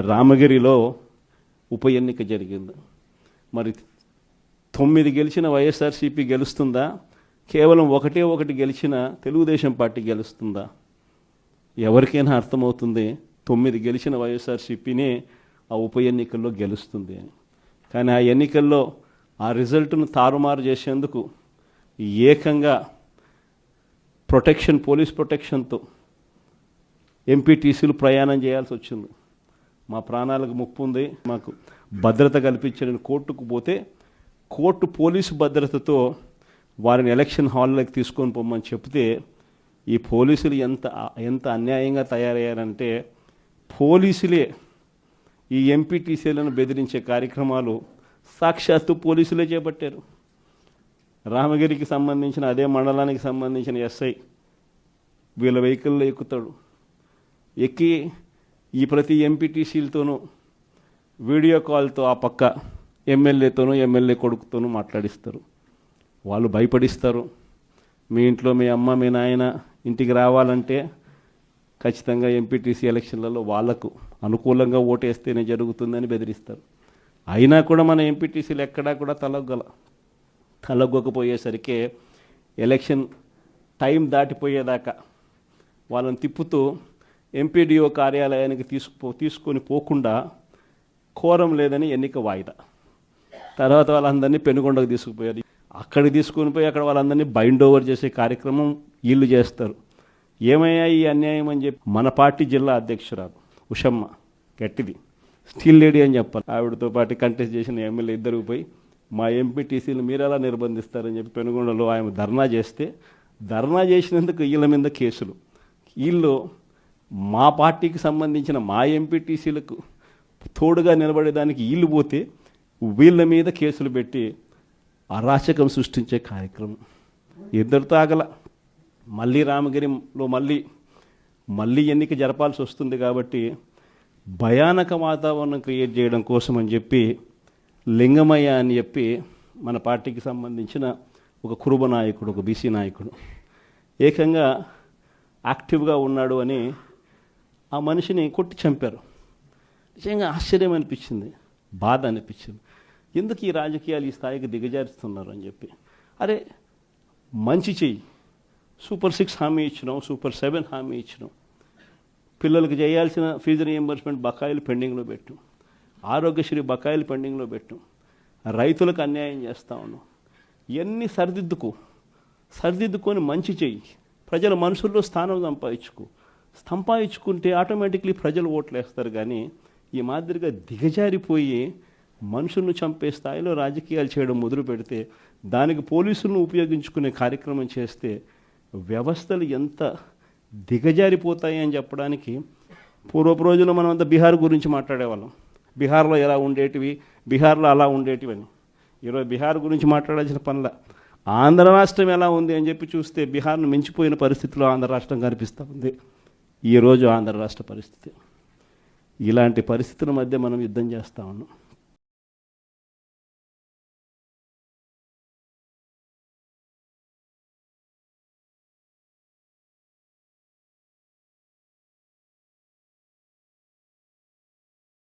రామగిరిలో ఉప ఎన్నిక జరిగింది. మరి 9 గెలిచిన వైఎస్ఆర్సీపీ గెలుస్తుందా, కేవలం ఒకటి గెలిచిన తెలుగుదేశం పార్టీ గెలుస్తుందా? ఎవరికైనా అర్థమవుతుంది 9 గెలిచిన వైఎస్ఆర్సీపీనే ఆ ఉప ఎన్నికల్లో గెలుస్తుంది అని. కానీ ఆ ఎన్నికల్లో ఆ రిజల్ట్ను తారుమారు చేసేందుకు ఏకంగా పోలీస్ ప్రొటెక్షన్తో ఎంపీటీసీలు ప్రయాణం చేయాల్సి వచ్చింది. మా ప్రాణాలకు ముప్పు ఉంది, మాకు భద్రత కల్పించని కోర్టుకు పోతే కోర్టు పోలీసు భద్రతతో వారిని ఎలక్షన్ హాల్లోకి తీసుకొని పోమని చెప్తే ఈ పోలీసులు ఎంత అన్యాయంగా తయారయ్యారంటే, పోలీసులే ఈ ఎంపీటీసీలను బెదిరించే కార్యక్రమాలు సాక్షాత్తు పోలీసులే చేపట్టారు. రామగిరికి సంబంధించిన అదే మండలానికి సంబంధించిన ఎస్ఐ వీళ్ళ వెహికల్లో ఎక్కుతాడు, ఎక్కి ఈ ప్రతి ఎంపీటీసీలతోనూ వీడియో కాల్తో ఆ పక్క ఎమ్మెల్యేతోనూ ఎమ్మెల్యే కొడుకుతోనూ మాట్లాడిస్తారు. వాళ్ళు భయపడిస్తారు. మీ ఇంట్లో మీ అమ్మ మీ నాయన ఇంటికి రావాలంటే ఖచ్చితంగా ఎంపీటీసీ ఎలక్షన్లలో వాళ్లకు అనుకూలంగా ఓటేస్తేనే జరుగుతుందని బెదిరిస్తారు. అయినా కూడా మన ఎంపీటీసీలు ఎక్కడా కూడా తలొగ్గకపోయేసరికి ఎలక్షన్ టైం దాటిపోయేదాకా వాళ్ళని తిప్పుతూ ఎంపీడీఓ కార్యాలయానికి తీసుకొని పోకుండా కోరం లేదని ఎన్నిక వాయిదా. తర్వాత వాళ్ళందరినీ పెనుగొండకు తీసుకుపోయారు. అక్కడికి తీసుకొని పోయి అక్కడ వాళ్ళందరినీ బైండ్ ఓవర్ చేసే కార్యక్రమం వీళ్ళు చేస్తారు. ఏమయ్యా ఈ అన్యాయం అని చెప్పి మన పార్టీ జిల్లా అధ్యక్షురాలు ఉషమ్మ గట్టిది స్టీల్ లేడీ అని చెప్పాలి, ఆవిడతో పాటు కంటెస్ట్ చేసిన ఎమ్మెల్యే ఇద్దరు పోయి మా ఎంపీటీసీలు మీరు ఎలా నిర్బంధిస్తారని చెప్పి పెనుగొండలో ఆయన ధర్నా చేసినందుకు వీళ్ళ మీద కేసులు. వీళ్ళు మా పార్టీకి సంబంధించిన మా ఎంపీటీసీలకు తోడుగా నిలబడేదానికి వీళ్ళు పోతే వీళ్ళ మీద కేసులు పెట్టి అరాచకం సృష్టించే కార్యక్రమం ఇద్దరితో ఆగల. మళ్ళీ రామగిరిలో మళ్ళీ ఎన్నిక జరపాల్సి వస్తుంది కాబట్టి భయానక వాతావరణం క్రియేట్ చేయడం కోసం అని చెప్పి లింగమయ్య అని చెప్పి మన పార్టీకి సంబంధించిన ఒక కురుబ నాయకుడు, ఒక బీసీ నాయకుడు ఏకంగా యాక్టివ్గా ఉన్నాడు అని ఆ మనిషిని కొట్టి చంపారు. నిజంగా ఆశ్చర్యం అనిపించింది, బాధ అనిపించింది. ఎందుకు ఈ రాజకీయాలు ఈ స్థాయికి దిగజారుస్తున్నారు అని చెప్పి. అరే మంచి చెయ్యి, సూపర్ 6 హామీ ఇచ్చినాం, సూపర్ 7 హామీ ఇచ్చినాం, పిల్లలకు చేయాల్సిన ఫీజు రీఎంబర్స్మెంట్ బకాయిలు పెండింగ్లో పెట్టు, ఆరోగ్యశ్రీ బకాయిలు పెండింగ్లో పెట్టు, రైతులకు అన్యాయం చేస్తా ఉన్నాం. ఇవన్నీ సరిదిద్దుకొని మంచి చెయ్యి, ప్రజల మనసుల్లో స్థానం సంపాదించుకుంటే ఆటోమేటిక్లీ ప్రజలు ఓట్లు వేస్తారు. కానీ ఈ మాదిరిగా దిగజారిపోయి మనుషులను చంపే స్థాయిలో రాజకీయాలు చేయడం మొదలు పెడితే, దానికి పోలీసులను ఉపయోగించుకునే కార్యక్రమం చేస్తే వ్యవస్థలు ఎంత దిగజారిపోతాయి అని చెప్పడానికి పూర్వపు రోజుల్లో మనం అంతా బీహార్ గురించి మాట్లాడేవాళ్ళం. బీహార్లో ఎలా ఉండేటివి, బీహార్లో అలా ఉండేటివని. ఈరోజు బీహార్ గురించి మాట్లాడాల్సిన పనుల ఆంధ్ర రాష్ట్రం ఎలా ఉంది అని చెప్పి చూస్తే బీహార్ను మించిపోయిన పరిస్థితిలో ఆంధ్ర రాష్ట్రం కనిపిస్తూ ఉంది. ఈరోజు ఆంధ్ర రాష్ట్ర పరిస్థితి. ఇలాంటి పరిస్థితుల మధ్య మనం యుద్ధం చేస్తూ ఉన్నాం.